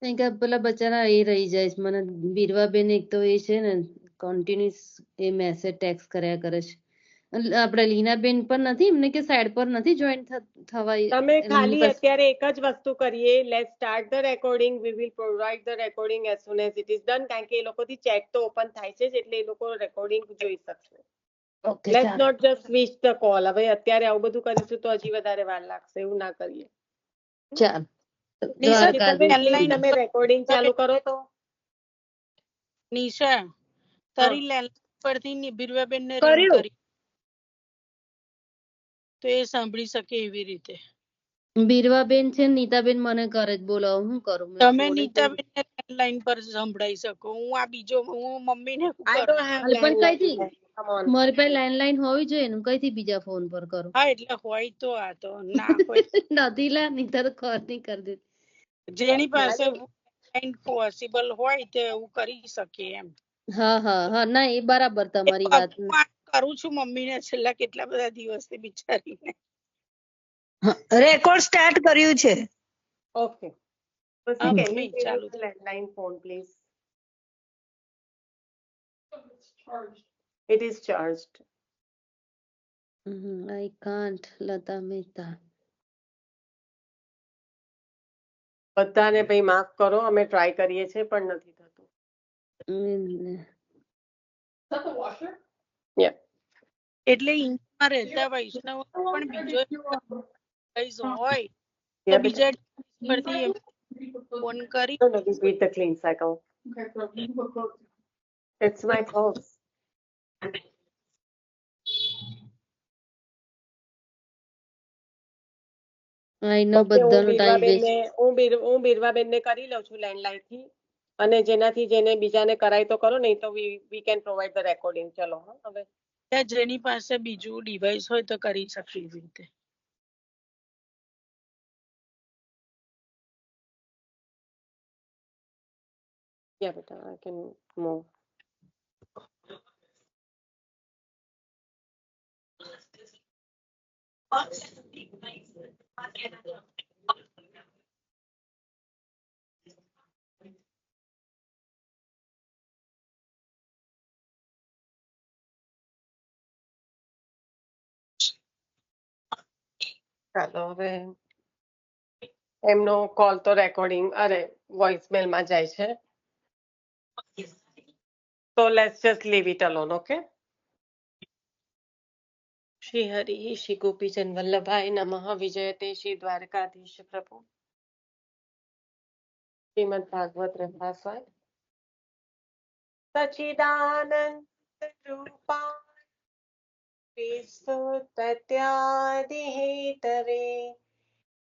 કારણ કે પેલા બચારા એ રહી જાય છે. મને બીરવાબેન એક તો એ છે ને કન્ટિન્યુઅસ એ મેસેજ ટેક્સ કર્યા કરે છે. આપણે લીનાબેન પણ નથી, એમને કે સાઈડ પર નથી જોઈન થવાય. તમે ખાલી અત્યારે એક જ વસ્તુ કરીએ, let's start the recording, we will provide the recording as soon as it is done, કારણ કે એ લોકોથી ચેટ તો ઓપન થાય છે એટલે એ લોકો રેકોર્ડિંગ જોઈ શકશે. Let's not just switch the call. હવે અત્યારે આવું બધું કરીશું તો હજી વધારે વાર લાગશે, એવું ના કરીએ. ચાલ તમે રેકોર્ડિંગ ચાલુ કરો તો. નિશા તારી લેન્ડલાઇન પરથી બીરવાબેન ને રિંગ કરી તો એ સાંભળી શકે એવી રીતે. બીરવાબેન છે નીતાબેન મને કરે જ, બોલો હું કરું? તમે નીતાબેન ને લેન્ડલાઇન પર સંભળાઈ શકો, હું આ બીજો હું મમ્મીને પણ કઈથી મારી પાસે લેન્ડલાઇન હોવી જોઈએ ને, કઈથી બીજા ફોન પર કરું? હા એટલે હોય તો આ તો ના હોય નથી લા, નીતર કોલ નહીં કરી દે. જેની પાસે પોસિબલ હોય તો એવું કરી શકે એમ. હા ના એ બરાબર તમારી વાત. કરું છું મમ્મીને છેલ્લા કેટલા બધા દિવસથી બિચારીને. રેકોર્ડ સ્ટાર્ટ કર્યું છે. ઓકે, ચાલુ landline phone please. It is charged. I can't, Lata Mehta. બધાને ભાઈ માફ કરો, અમે ટ્રાય કરીએ છીએ પણ નથી થતું. એટલે ઇન્ડિયામાં રહેતા વૈષ્ણવ પણ બીજો હોય તો બીજા પરથી ફોન કરી. Repeat the clean cycle. It's my fault. હું બીરવાબેન ને કરી લઉં છું લેન્ડલાઇન થી, અને જેનાથી જેને બીજાને કરાય તો કરો, નહીં તો we can provide the recording. ચલો હવે જેની પાસે બીજું ડિવાઇસ હોય તો કરી શકે એવી રીતે. Yeah, બેટા, I can move. ચાલો હવે એમનો કોલ તો રેકોર્ડિંગ વોઇસમેલ માં જાય છે, તો let's just leave it alone. Okay. Shri Hari Shri ગોપીચંદ વલ્લભાય નમઃ. વિજયતે શ્રી દ્વારકાધીશ પ્રભુ. શ્રીમદ ભાગવત રસાસ્વાદ. સચ્ચિદાનંદ રૂપા સત્યાદિહેતવે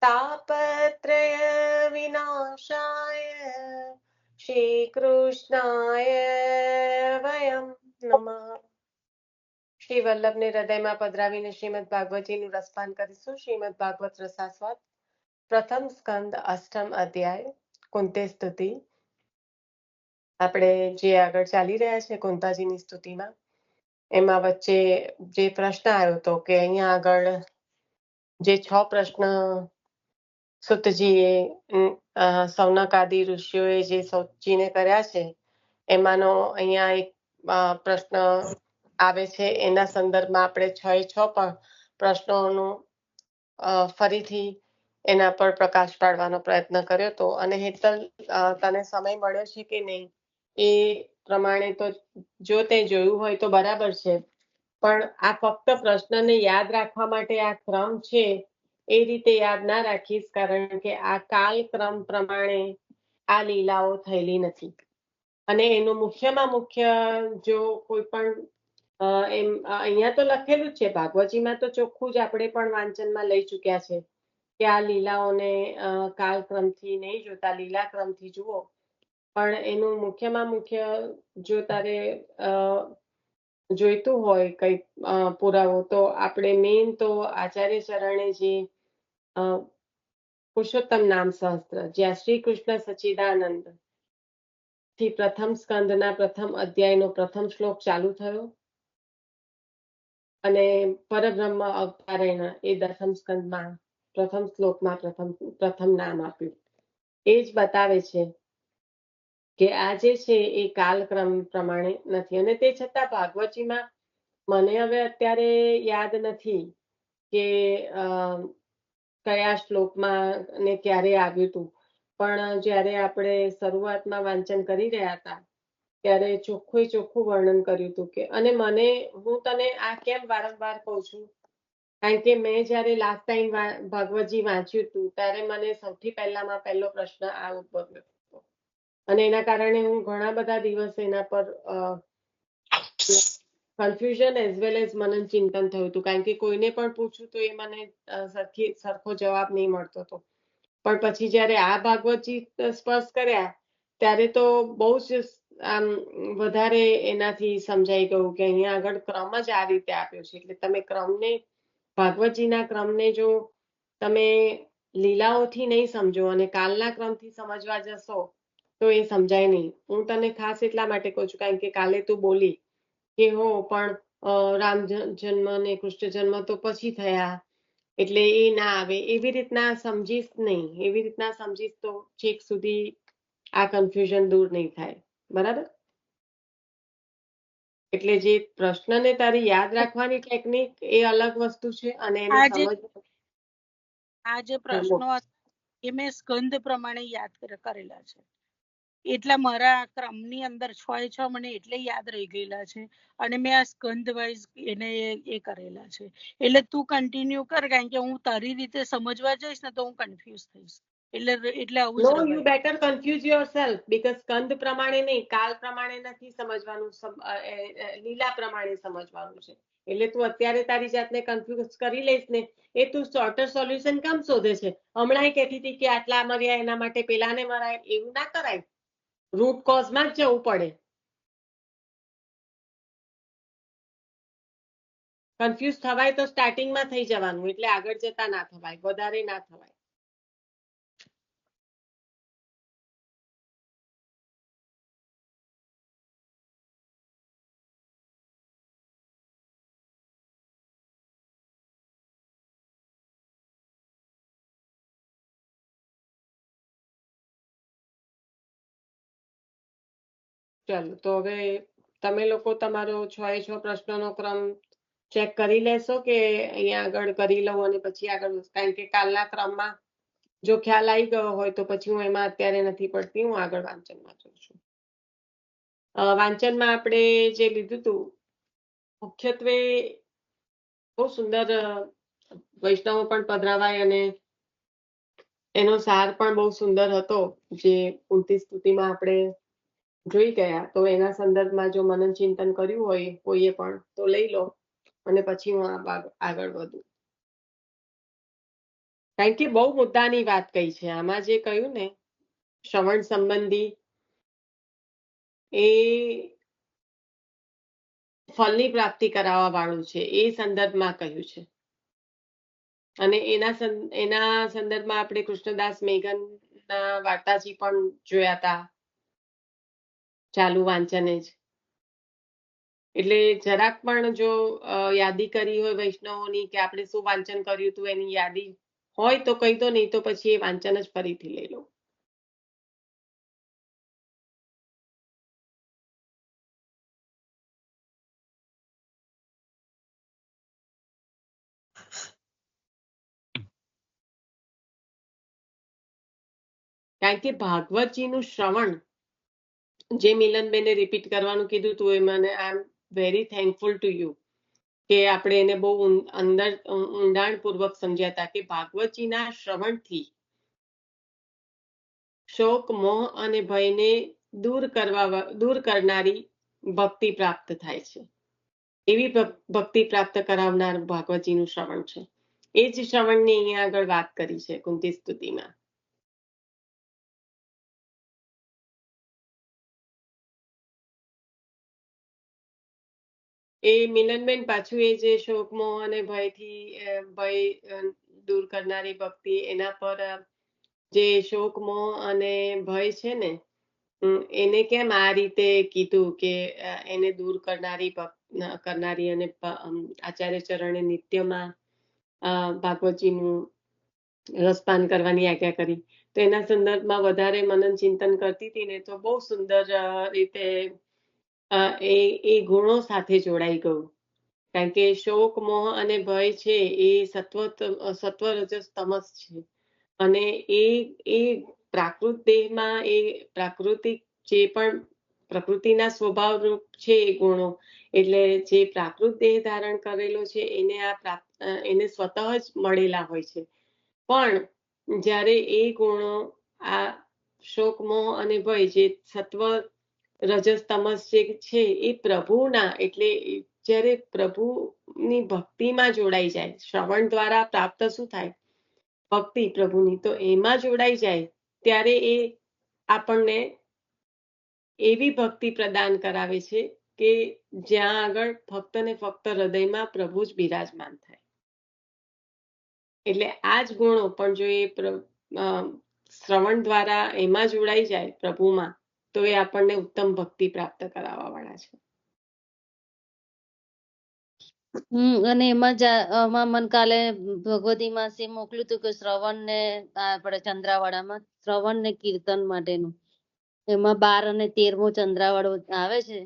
તાપત્રય વિનાશાય શ્રી કૃષ્ણાય વયમ નમઃ. શ્રી વલ્લભને હૃદયમાં પધરાવીને શ્રીમદ ભાગવતજીનું રસપાન કરીશું. શ્રીમદ ભાગવત રસાસ્વાદ, પ્રથમ સ્કંદ, અષ્ટમ અધ્યાય, કુંતી સ્તુતિ. આપણે જે આગળ ચાલી રહ્યા છે કુંતાજીની સ્તુતિમાં, એમાં વચ્ચે જે પ્રશ્ન આવ્યો હતો કે અહીંયા આગળ જે 6 પ્રશ્ન સુતજીએ સૌનક આદિ ઋષિઓએ જે સૌજીને કર્યા છે, એમાંનો અહીંયા એક પ્રશ્ન આવે છે. એના સંદર્ભમાં આપણે 6 પ્રશ્નોનું ફરીથી એના પર પ્રકાશ પાડવાનો પ્રયત્ન કર્યો હતો. અને હેતલ, તને સમય મળ્યો છે કે નહીં એ પ્રમાણે તો જો તે જોયું હોય તો બરાબર છે, પણ આ ફક્ત પ્રશ્નને યાદ રાખવા માટે આ ક્રમ છે એ રીતે યાદ ના રાખીશ, કારણ કે આ કાલક્રમ પ્રમાણે આ લીલાઓ થયેલી નથી. અને એનું મુખ્યમાં મુખ્ય જો કોઈ પણ એમ અહીંયા તો લખેલું છે, ભાગવતજીમાં તો ચોખ્ખું જ આપણે પણ વાંચનમાં લઈ ચૂક્યા છે કે આ લીલાઓને કાલક્રમથી નહીં જોતા, લીલાક્રમથી જુઓ. પણ એનું મુખ્યમાં મુખ્ય જો તારે જોઈતું હોય કઈ પુરાવો, તો આપણે મેઇન તો આચાર્ય ચરણે જે પુરુષોત્તમ નામ સહસ્ત્ર, જ્યાં શ્રી કૃષ્ણ સચ્ચિદાનંદ થી પ્રથમ સ્કંદના પ્રથમ અધ્યાયનો પ્રથમ શ્લોક ચાલુ થયો, અને પરબ્રહ્મ અવતારેણ એ દશમ સ્કંદમાં પ્રથમ શ્લોકમાં પ્રથમ નામ આપ્યું. એ જ બતાવે છે કે આ જે છે એ કાલક્રમ પ્રમાણે નથી, અને તે છતાં ભાગવતજીમાં મને હવે અત્યારે યાદ નથી કે કયા શ્લોકમાં ને ક્યારે આવ્યું હતું, પણ જ્યારે આપણે શરૂઆતમાં વાંચન કરી રહ્યા હતા ત્યારે ચોખ્ખું વર્ણન કર્યું હતું કે, અને મને, હું તને આ કેમ વારંવાર કહું છું, કારણ કે મેં જ્યારે લાસ્ટ ટાઈમ ભાગવતજી વાંચ્યું હતું ત્યારે મને સૌથી પહેલો પ્રશ્ન આ ઉદ્ભવ્યો હતો, અને એના કારણે હું ઘણા બધા દિવસ એના પર કન્ફ્યુઝન એઝ વેલ એઝ મનન ચિંતન થયું હતું, કારણ કે કોઈને પણ પૂછું તો એ મને સરખો જવાબ નહીં મળતો હતો. પણ પછી જ્યારે આ ભાગવતજી સ્પર્શ કર્યા ત્યારે તો બહુ જ આમ વધારે એનાથી સમજાઈ ગયું કે અહીંયા આગળ ક્રમ જ આ રીતે આપ્યો છે. એટલે તમે ક્રમને, ભાગવતજીના ક્રમને જો તમે લીલાઓથી નહીં સમજો અને કાલના ક્રમથી સમજવા જશો તો એ સમજાય નહીં. હું તને ખાસ એટલા માટે કહું છું કારણ કે કાલે તું બોલી કે હો પણ રામ જન્મ ને કૃષ્ણ જન્મ તો પછી થયા એટલે એ ના આવે, એવી રીતના સમજીશ નહીં. એવી રીતના સમજીશ તો છેક સુધી આ કન્ફ્યુઝન દૂર નહીં થાય. બરાબર? એટલે જે પ્રશ્નને તારી યાદ રાખવાની ટેકનિક એ અલગ વસ્તુ છે, અને એને આ જે પ્રશ્નો એ મેં સ્કંદ પ્રમાણે યાદ કરેલા છે, એટલા મારા ક્રમની અંદર 6 મને એટલે યાદ રહી ગયેલા છે, અને મેં આ સ્કંદ વાઇઝ એને એ કરેલા છે. એટલે તું કન્ટિન્યુ કર, કારણ કે હું તારી રીતે સમજવા જઈશ ને તો હું કન્ફ્યુઝ થઈશ. એટલે આવું જ no, you better confuse yourself, because Skand પ્રમાણે નહીં, કાલ પ્રમાણે નથી સમજવાનું, લીલા પ્રમાણે સમજવાનું છે. એટલે તું અત્યારે તારી જાતને કન્ફ્યુઝ કરી લઈશ ને, એ તું શોર્ટર સોલ્યુશન કેમ શોધે છે? હમણાં કહેતી હતી કે આટલા મર્યા એના માટે પેલાને મરાય, એવું ના કરાય. રૂટ કોઝમાં જ જવું પડે. કન્ફ્યુઝ થવાય તો સ્ટાર્ટિંગમાં થઈ જવાનું, એટલે આગળ જતા ના થવાય, વધારે ના થવાય. ચાલો, તો હવે તમે લોકો તમારો 6 પ્રશ્નોનો ક્રમ ચેક કરી લેશો કે અહીંયા આગળ કરી લઉં અને પછી આગળ, કારણ કે કાલના ક્રમમાં જો ખ્યાલ આવી ગયો હોય તો પછી હું એમાં અત્યારે નથી પડતી, હું આગળ વાંચનમાં જઉં છું. વાંચનમાં આપણે જે લીધું હતું મુખ્યત્વે બહુ સુંદર વૈષ્ણવો પણ પધરાવાય અને એનો સાર પણ બહુ સુંદર હતો, જે કુંતી સ્તુતિમાં આપણે જોઈ ગયા. તો એના સંદર્ભમાં જો મનન ચિંતન કર્યું હોય કોઈએ પણ તો લઈ લો, અને પછી હું આગળ વધું, કારણ કે બહુ મુદ્દાની વાત કહી છે આમાં. જે કહ્યું ને શ્રવણ સંબંધી, એ ફળની પ્રાપ્તિ કરાવવા વાળું છે, એ સંદર્ભમાં કહ્યું છે. અને એના સંદર્ભમાં આપણે કૃષ્ણદાસ મેઘનના વાર્તાજી પણ જોયા હતા ચાલુ વાંચને જ. એટલે જરાક પણ જો યાદી કરી હોય વૈષ્ણવોની કે આપણે શું વાંચન કર્યું હતું એની યાદી હોય તો કહી દો, નહીં તો પછી એ વાંચન જ ફરીથી લઈ લો. કારણ કે ભાગવતજીનું શ્રવણ, જે મિલનબેને રિપીટ કરવાનું કીધું હતું, એ મને I am very thankful to you કે આપણે એને બહુ ઊંડાણપૂર્વક સમજ્યા હતા કે ભાગવતજીના શ્રવણથી શોક, મોહ અને ભયને દૂર કરનારી ભક્તિ પ્રાપ્ત થાય છે. એવી ભક્તિ પ્રાપ્ત કરાવનાર ભાગવતજીનું શ્રવણ છે. એ જ શ્રવણની અહીંયા આગળ વાત કરી છે કુંતી સ્તુતિમાં. એ મિલનબેન પાછું એ જે શોક, મોહ અને ભય દૂર કરનારી ભક્તિ, એના પર જે શોક, મોહ અને ભય છે ને, એને કેમ આ રીતે કીધું કે એને દૂર કરનારી અને આચાર્ય ચરણે નિત્યમાં ભાગવતજીનું રસપાન કરવાની આજ્ઞા કરી. તો એના સંદર્ભમાં વધારે મનન ચિંતન કરતી હતી ને તો બહુ સુંદર રીતે એ ગુણો સાથે જોડાઈ ગયું. કારણ કે શોક, મોહ અને ભય છે એ સત્વ રજસ તમસ છે. અને એ પ્રાકૃત દેહમાં એ પ્રાકૃતિક જે પણ પ્રકૃતિના સ્વભાવ રૂપ છે એ ગુણો, એટલે જે પ્રાકૃત દેહ ધારણ કરેલો છે એને સ્વતઃ જ મળેલા હોય છે. પણ જ્યારે એ ગુણો આ શોક, મોહ અને ભય જે સત્વ રજસ તમસ જે છે એ પ્રભુના, એટલે જ્યારે પ્રભુની ભક્તિમાં જોડાઈ જાય, શ્રવણ દ્વારા પ્રાપ્ત શું થાય? ભક્તિ પ્રભુની. તો એમાં જોડાઈ જાય ત્યારે એ આપણને એવી ભક્તિ પ્રદાન કરાવે છે કે જ્યાં આગળ ફક્ત ને ફક્ત હૃદયમાં પ્રભુ જ બિરાજમાન થાય. એટલે આ જ ગુણો પણ જો એ શ્રવણ દ્વારા એમાં જોડાઈ જાય પ્રભુમાં, તો એ આપણને ઉત્તમ ભક્તિ પ્રાપ્ત કરાવવા વાળા છે. અને એમાં મને કાલે ભગવતી માસી મોકલ્યું હતું કે શ્રવણ ને આપણે ચંદ્રાવાડામાં શ્રવણ ને કીર્તન માટેનું, એમાં 12 અને 13મો ચંદ્રાવાળો આવે છે.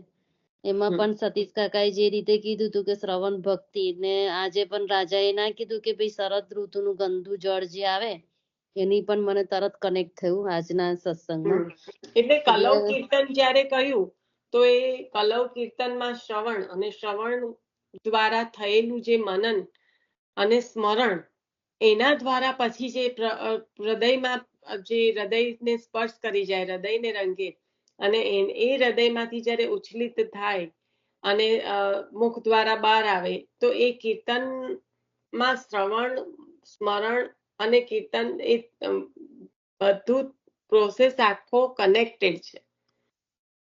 એમાં પણ સતીશ કાકાએ જે રીતે કીધું હતું કે શ્રવણ ભક્તિ, ને આજે પણ રાજાએ ના કીધું કે ભાઈ શરદ ઋતુનું ગંદુ જળ જે આવે એની પણ મને તરત કનેક્ટ થયું આજના સત્સંગમાં. એટલે કલવ કીર્તન જ્યારે કહ્યું તો એ કલવ કીર્તનમાં શ્રવણ અને શ્રવણ દ્વારા થયેલું જે મનન અને સ્મરણ, એના દ્વારા પછી જે હૃદયમાં જે હૃદયને સ્પર્શ કરી જાય, હૃદયને રંગે, અને એ હૃદયમાંથી જ્યારે ઉચ્છલિત થાય અને મુખ દ્વારા બહાર આવે, તો એ કીર્તનમાં શ્રવણ, સ્મરણ અને કીર્તન એ બધું પ્રોસેસ આખો કનેક્ટેડ છે.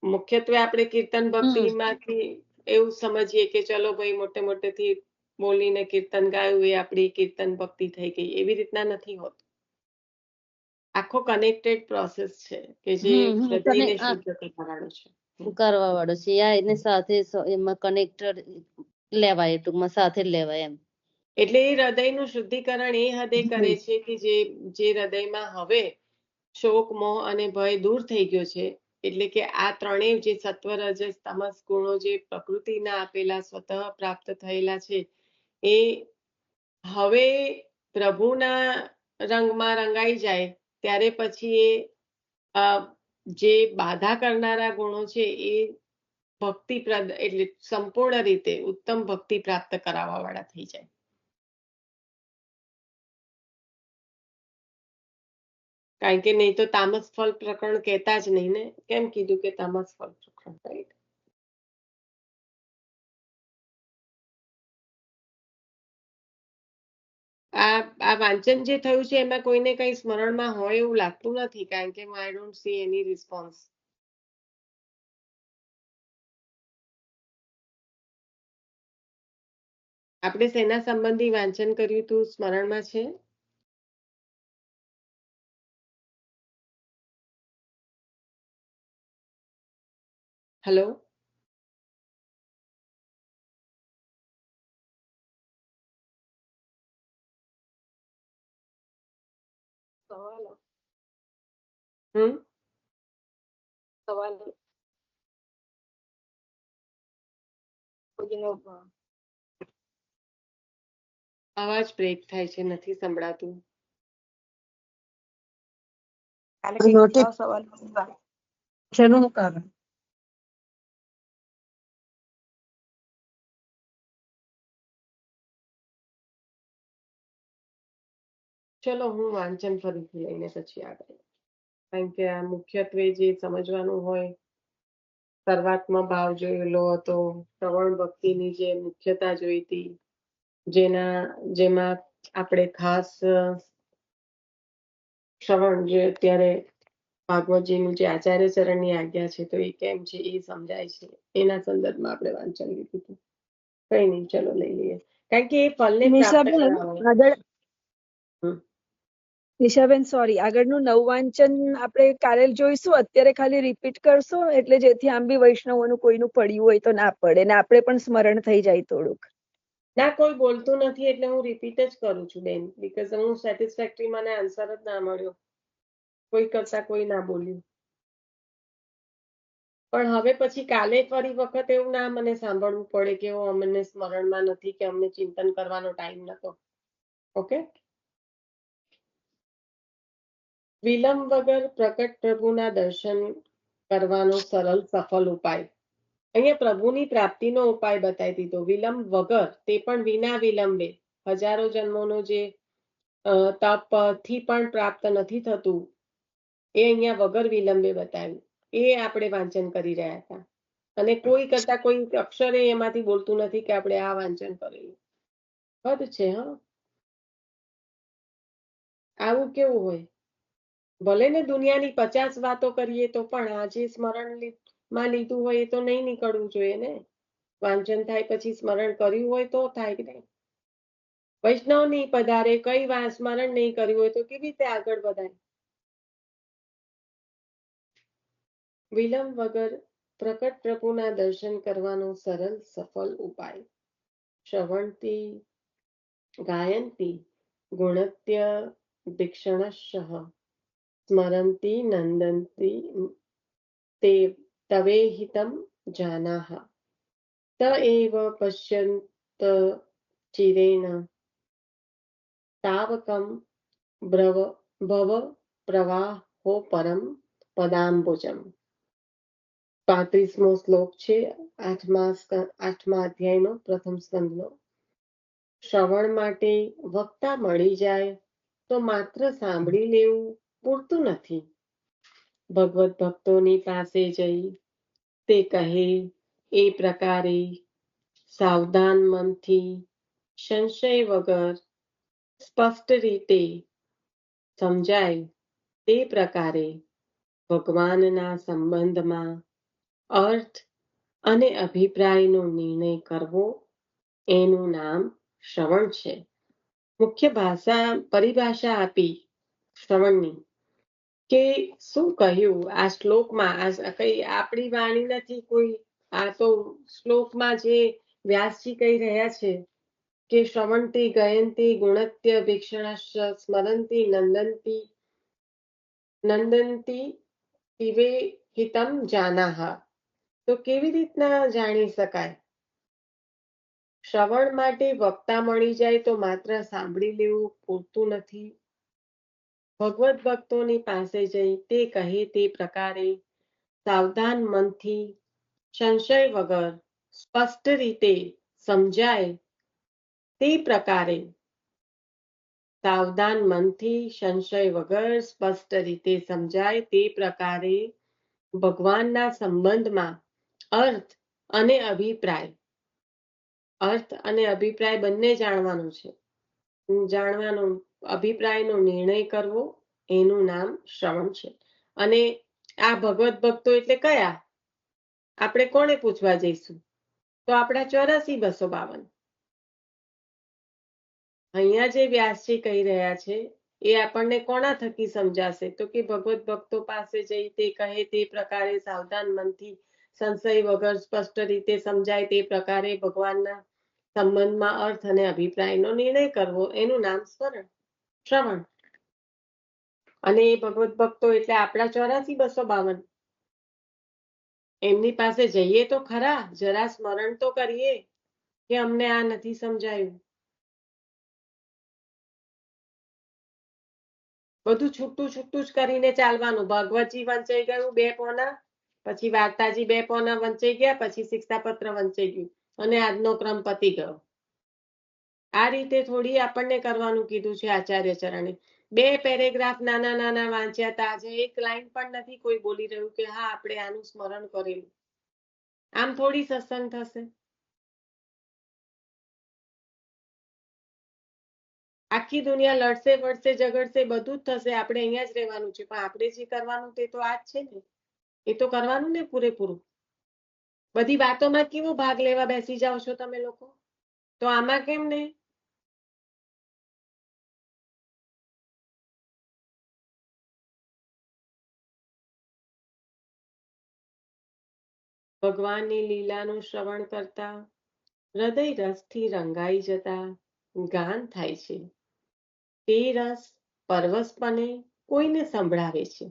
મુખ્યત્વે આપણે કીર્તન ભક્તિમાંથી એવું સમજીએ કે ચલો ભાઈ મોટેથી બોલીને કીર્તન ગાયું એ આપણી કીર્તન ભક્તિ થઈ ગઈ, એવી રીતના નથી હોતું. આખો કનેક્ટેડ પ્રોસેસ છે કે જે હૃદયને શુદ્ધ કરવા વાળો છે. એને સાથે એમાં કનેક્ટેડ લેવાય, ટૂંકમાં સાથે લેવાય એમ. એટલે એ હૃદયનું શુદ્ધિકરણ એ હદે કરે છે કે જે હૃદયમાં હવે શોક, મોહ અને ભય દૂર થઈ ગયો છે. એટલે કે આ ત્રણેય જે સત્વ, રજસ, તમસ ગુણો જે પ્રકૃતિના આપેલા સ્વતઃ પ્રાપ્ત થયેલા છે, એ હવે પ્રભુના રંગમાં રંગાઈ જાય ત્યારે પછી એ જે બાધા કરનારા ગુણો છે એ ભક્તિપ્રદ, એટલે સંપૂર્ણ રીતે ઉત્તમ ભક્તિ પ્રાપ્ત કરાવવા વાળા થઈ જાય. કારણ કે નહીં તો તામસ ફલ પ્રકરણ કહેતા જ નહીં ને. કેમ કીધું કે તામસ ફલ પ્રકરણ? રાઈટ. આ વાંચન જે થયું છે એમાં કોઈને કઈ સ્મરણમાં હોય એવું લાગતું નથી, કારણ કે I don't see any response. આપણે શેના સંબંધી વાંચન કર્યું હતું, સ્મરણમાં છે? હેલો, અવાજ બ્રેક થાય છે, નથી સંભળાતું. શેનું કારણ? ચલો હું વાંચન ફરીથી લઈને પછી આગળ, કારણ કે આ મુખ્યત્વે જે સમજવાનું હોય, સર્વાત્મા ભાવ જોયેલો હતો, શ્રવણ ભક્તિની જે મુખ્યતા જોઈ હતી, જેમાં આપણે ખાસ શ્રવણ જે અત્યારે ભાગવતજીનું જે આચાર્ય ચરણની આજ્ઞા છે તો એ કેમ છે એ સમજાય છે, એના સંદર્ભમાં આપણે વાંચન લીધું હતું. કઈ નહીં, ચલો લઈ લઈએ, કારણ કે એ ફલને પ્રાપ્ત કરવા. નિશાબેન સોરી, આગળનું નવવાંચન આપણે કાલે જોઈશું, અત્યારે ખાલી રિપીટ કરશો એટલે જેથી આમ બી વૈષ્ણવોનું કોઈનું પડ્યું હોય તો ના પડે ને આપણે પણ સ્મરણ થઈ જાય થોડુંક. ના, કોઈ બોલતું નથી એટલે હું રિપીટ જ કરું છું બેન, બીકોઝ હું સેટિસ્ફેક્ટરી મને આન્સર જ ના મળ્યો. કોઈ કરતા કોઈ ના બોલ્યું. પણ હવે પછી કાલે ફરી વખત એવું ના મને સાંભળવું પડે કે અમને સ્મરણમાં નથી કે અમને ચિંતન કરવાનો ટાઈમ નતો. ઓકે. વિલંબ વગર પ્રકટ પ્રભુના દર્શન કરવાનો સરળ સફળ ઉપાય. અહીંયા પ્રભુની પ્રાપ્તિનો ઉપાય બતાવી દીધો. વિલંબ વગર, તે પણ વિના વિલંબે. હજારો જન્મોનો જે તપથી પણ પ્રાપ્ત નથી થતું એ અહીંયા વગર વિલંબે બતાવ્યું. એ આપણે વાંચન કરી રહ્યા હતા. અને કોઈ કરતા કોઈ અક્ષરે એમાંથી બોલતું નથી કે આપણે આ વાંચન કરેલું. હદ છે. હા, આવું કેવું હોય? ભલે ને દુનિયાની 50 વાતો કરીએ તો પણ આ જે સ્મરણમાં લીધું હોય એ તો નહીં નીકળવું જોઈએ ને. વાંચન થાય પછી સ્મરણ કર્યું હોય તો થાય કે નહીં. વૈષ્ણવ નહીં પધારે, કઈ સ્મરણ નહીં કર્યું હોય તો કેવી રીતે આગળ વધાય? વિલંબ વગર પ્રકટ પ્રભુના દર્શન કરવાનો સરળ સફળ ઉપાય. શ્રવણથી ગાયંતી ગુણત્ય દીક્ષણશ સ્મરંતી નંદંતી તે તવેહિતમ જાનાહ ત એવ પશ્યંત ચિરેણ તાવકમ ભવ પ્રવાહો પરમ પદાંબુજમ. 35મો શ્લોક છે 8મા અધ્યાયનો પ્રથમ સ્કંદનો. શ્રવણ માટે વક્તા મળી જાય તો માત્ર સાંભળી લેવું પૂરતું નથી. ભગવત ભક્તોની પાસે જઈ તે કહે એ પ્રકારે સાવધાન મનથી સંશય વગર સ્પષ્ટ રીતે સમજાય તે પ્રકારે ભગવાનના સંબંધમાં અર્થ અને અભિપ્રાયનો નિર્ણય કરવો એનું નામ શ્રવણ છે. મુખ્ય પરિભાષા આપી શ્રવણની કે શું કહ્યું આ શ્લોકમાં. આ કઈ આપણી વાણી નથી કોઈ. આ તો શ્લોકમાં જે વ્યાસજી કહી રહ્યા છે કે શ્રવણતી ગયંતી ગુણત્ય ભીક્ષણશ સ્મરંતી નંદંતી પીવે હિતમ જાનાહ. તો કેવી રીતના જાણી શકાય? શ્રવણ માટે વક્તા મળી જાય તો માત્ર સાંભળી લેવું પૂરતું નથી. ભગવત ભક્તોની પાસે જઈ તે કહે તે પ્રકારે સાવધાન મનથી સંશય વગર સ્પષ્ટ રીતે સમજાય તે પ્રકારે સાવધાન મનથી સંશય વગર સ્પષ્ટ રીતે સમજાય તે પ્રકારે ભગવાનના સંબંધમાં અર્થ અને અભિપ્રાય બંને જાણવાનું છે. અભિપ્રાયનો નિર્ણય કરવો એનું નામ શ્રવણ છે. અને આ ભગવત ભક્તો એટલે કયા? આપણે કોને પૂછવા જઈશું? તો આપણા 84,252. અહીંયા જે વ્યાસજી કહી રહ્યા છે એ આપણને કોના થકી સમજાશે? તો કે ભગવત ભક્તો પાસે જઈ તે કહે તે પ્રકારે સાવધાન મનથી સંશય વગર સ્પષ્ટ રીતે સમજાય તે પ્રકારે ભગવાનના સંબંધમાં અર્થ અને અભિપ્રાયનો નિર્ણય કરવો એનું નામ શ્રવણ. અને એ ભગવત ભક્તો એટલે આપણા 84,252. એમની પાસે જઈએ તો ખરા, જરા સ્મરણ તો કરીએ કે અમને આ નથી સમજાયું. બધું છૂટું છૂટું જ કરીને ચાલવાનું. ભગવતજી વંચાઈ ગયું 2 પોના, પછી વાર્તાજી 2 પોના વંચાઈ ગયા, પછી શિક્ષાપત્ર વંચાઈ ગયું અને આજનો ક્રમ પતી ગયો. આ રીતે થોડી આપણને કરવાનું કીધું છે આચાર્ય ચરણે. 2 પેરેગ્રાફ નાના નાના વાંચ્યા હતા. આજે એક લાઈન પણ નથી કોઈ બોલી રહ્યું કે હા આપણે આનું સ્મરણ કરેલું. આમ થોડી સત્સંગ થશે? આખી દુનિયા લડશે વળશે ઝઘડશે બધું જ થશે. આપણે અહીંયા જ રહેવાનું છે. પણ આપણે જે કરવાનું તે તો આ જ છે ને. એ તો કરવાનું ને પૂરેપૂરું. બધી વાતોમાં કેવો ભાગ લેવા બેસી જાઓ છો તમે લોકો? તો આમાં કેમ નહીં? ભગવાનની લીલાનું શ્રવણ કરતા હૃદય રસથી રંગાઈ જતા ગાન થાય છે. તે રસ પરવશપણે કોઈને સંભળાવે છે.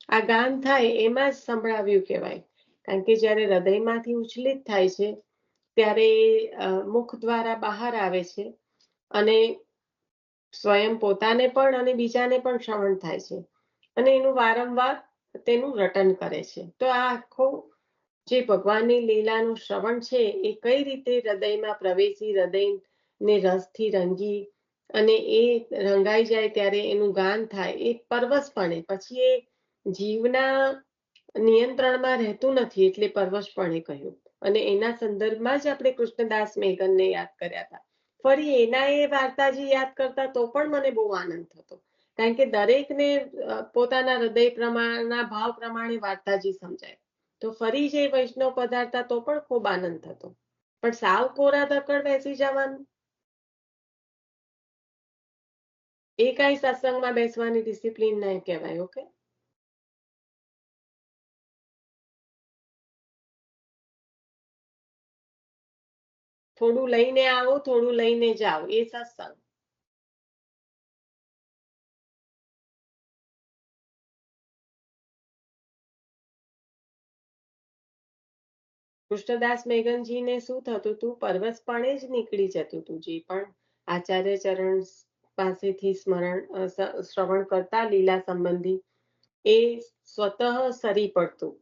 આ ગાન થાય એમાં જ સંભળાવ્યું કહેવાય, કારણ કે જ્યારે હૃદયમાંથી ઉચ્છલિત થાય છે ત્યારે મુખ દ્વારા બહાર આવે છે અને સ્વયં પોતાને પણ અને બીજાને પણ શ્રવણ થાય છે અને એનું વારંવાર તેનું રટન કરે છે. તો આ આખો જે ભગવાનની લીલાનું શ્રવણ છે એ કઈ રીતે હૃદયમાં પ્રવેશી, હૃદયને રસથી રંગી અને એ રંગાઈ જાય ત્યારે એનું ગાન થાય, એ પરવશપણે, પછી એ જીવના નિયંત્રણમાં રહેતું નથી એટલે પરવશપણે કહ્યું. અને એના સંદર્ભમાં જ આપણે કૃષ્ણદાસ મેઘનને યાદ કર્યા હતા. ફરી એના એ વાર્તાજી યાદ કરતા તો પણ મને બહુ આનંદ થતો, કારણ કે દરેકને પોતાના હૃદય પ્રમાણના ભાવ પ્રમાણે વાર્તાજી સમજાય. તો ફરી જે વૈષ્ણવ પધારતા તો પણ ખૂબ આનંદ થતો, પણ સાવ કોરા ધક્કડ બેસી જવાનું એ કઈ સત્સંગમાં બેસવાની ડિસિપ્લિન નહીં કહેવાય. ઓકે, થોડું લઈને આવો, થોડું લઈને જાઓ, એ સત્સંગ. કૃષ્ણદાસ મેઘનજીને શું થતું હતું, પરવશપણે જ નીકળી જતું હતું. જે પણ આચાર્ય ચરણ પાસેથી શ્રવણ કરતા લીલા સંબંધી, એ સ્વતઃ સરી પડતું.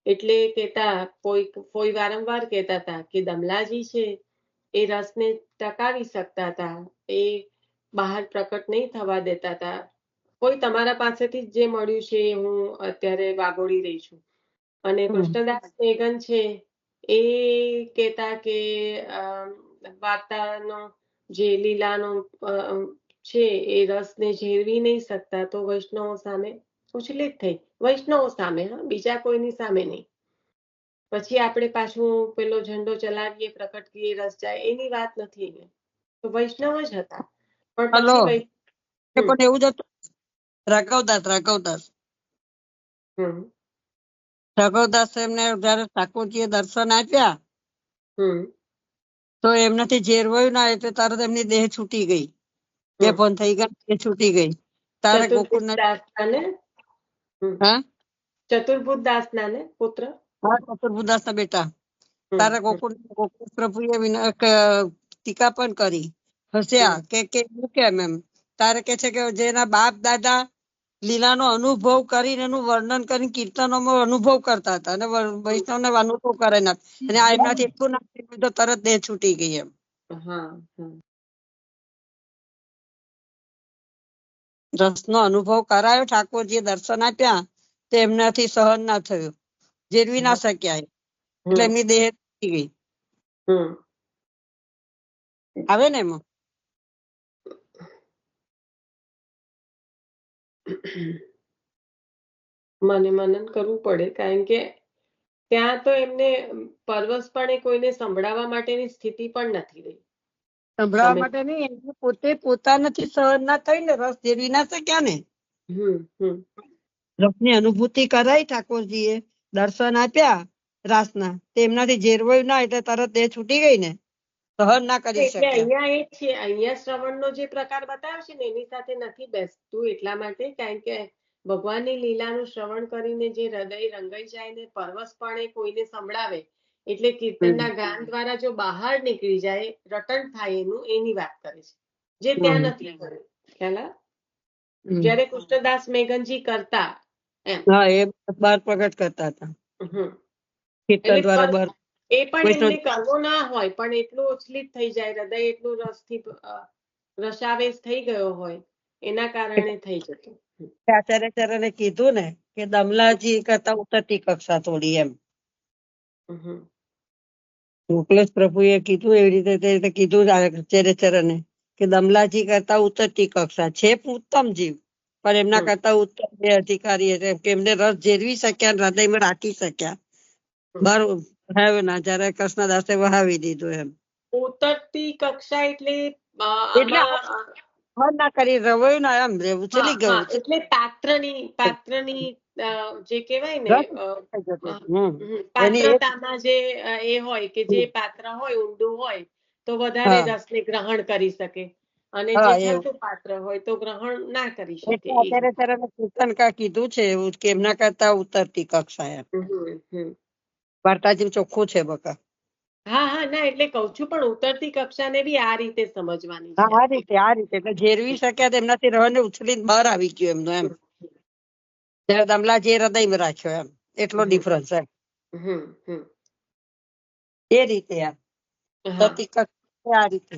એટલે કહેતા, કોઈ વારંવાર કહેતા હતા કે દમલાજી છે એ રસને ટકાવી શકતા હતા, એ બહાર પ્રકટ નહીં થવા દેતા હતા. કોઈ તમારા પાસેથી જે મળ્યું છે હું અત્યારે વાગોડી રહી છું. અને કૃષ્ણદાસ મેઘન છે એ કહેતા કે વાર્તાનો જે લીલાનો છે એ રસને ઝેરવી નહીં શકતા, તો વૈષ્ણવો સામે ઉચ્છલિત થઈ. વૈષ્ણવો સામે, હા, બીજા કોઈની સામે નહીં. પછી આપણે પાછું પેલો ઝંડો ચલાવીએ, પ્રકટ કરીએ, રસ જાય, એની વાત નથી અહીંયા. તો વૈષ્ણવ જ હતા. પણ પછી પણ એવું જ હતું. રાઘવદાસ એમને જયારે ઠાકોરજીએ દર્શન આપ્યા તો એમનાથી ઝેરવાયું ના, એટલે તરત એમની દેહ છૂટી ગઈ, બેભાન થઈ ગયા, દેહ છૂટી ગઈ. તારે ગોકુળ ચતુર્ભુજ દાસ ના પુત્ર, ચતુર્ભુદાસ ના બેટા. તારે ગોકુળ પ્રભુએ ટીકા પણ કરી, હસ્યા કે કેમ એમ. તારે કે છે કે જેના બાપ દાદા લીલાનો અનુભવ કરીને એનું વર્ણન કરીને કીર્તનોમાં અનુભવ કરતા હતા અને વૈષ્ણવને અનુભવ કરે નથી, અને આ એમનાથી એટલું ના તરત દેહ છૂટી ગઈ એમ. રસનો અનુભવ કરાયો, ઠાકોરજીએ દર્શન આપ્યા તો એમનાથી સહન ના થયું, જેરવી ના શક્યા, એટલે એમની દેહ છૂટી ગઈ. આવે ને એમાં મને મનન કરવું પડે, કારણ કે ત્યાં તો એમને પરવશપણે કોઈને સંભળાવવા માટેની સ્થિતિ પણ નથી રહી. સંભળાવવા માટે નહીં, પોતે પોતાનાથી સહન ના થઈ ને, રસ જેરવી ના શક્યા ને. રસની અનુભૂતિ કરાઈ ઠાકોરજીએ, દર્શન આપ્યા રાસના, તેમનાથી ઝેરવાયું ના, એટલે તરત દેહ છૂટી ગઈ ને, સહન ના કરી શક્યા. અહીંયા એ છે, અહીંયા શ્રવણનો જે પ્રકાર બતાવ્યો છે ને એની સાથે નથી બેસતું, એટલા માટે, કારણ કે ભગવાનની લીલાનું શ્રવણ કરીને જે હૃદય રંગાઈ જાય ને પરવશપણે કોઈને સંભળાવે, એટલે કીર્તનના ગાન દ્વારા જો બહાર નીકળી જાય, રટણ થાય એનું, એની વાત કરે છે, જે ત્યાં નથી કર્યું. ખ્યાલ? જયારે કૃષ્ણદાસ મેઘનજી કરતા એમ, એ બહાર પ્રગટ કરતા હતા, કીર્તન દ્વારા. એ પણ એમને કરવો ના હોય, પણ એટલું ઉચ્છલિત થઈ જાય હૃદય, એટલું રસથી રસાવેશ થઈ ગયો હોય, એના કારણે થઈ જતું. આચાર્યચરણે કીધું ને કે દમલાજી કરતા ઉતરતી કક્ષા થોડી એમ. ગોકુલેશ પ્રભુએ કીધું એવી રીતે કીધું આચાર્યચરણે કે દમલાજી કરતા ઉતરતી કક્ષા છે, ઉત્તમ જીવ, પણ એમના કરતા ઉત્તમ બે અધિકારી કે એમને રસ જેરવી શક્યા, હૃદયમાં રાખી શક્યા. બહાર વહાવ્યો ના, જયારે કૃષ્ણદાસે વહાવી દીધું એમ. ઉતરતી કક્ષા એટલે ના કરી રવાયું ના, એમ ઉછળી ગયું, એટલે પાત્રની જે કહેવાય ને પાત્રતામાં જે એ હોય કે જે પાત્ર હોય ઊંડું હોય તો વધારે રસને ગ્રહણ કરી શકે, અને હા, જે એવું. છલતું પાત્ર હોય તો ગ્રહણ ના કરી શકે. એટલે અત્યારે ત્યારે કીર્તનકા કીધું છે એવું કે એમના કરતા ઉતરતી કક્ષા એમ. વાર્તા જેવું ચોખ્ખું છે બકા. હા હા, ના એટલે કઉ છું, પણ ઉતરતી કક્ષાને બી આ રીતે સમજવાની હા, છે. આ રીતે એટલે ઝેરવી શક્યા તો એમનાથી રહને ઉછળીને બહાર આવી ગયું એમનું એમ. ત્યારે દમલા જે હૃદયમાં રાખ્યો એમ, એટલો ડિફરન્સ એમ. એ રીતે એમ. હા. ઉતરતી કક્ષા આ રીતે.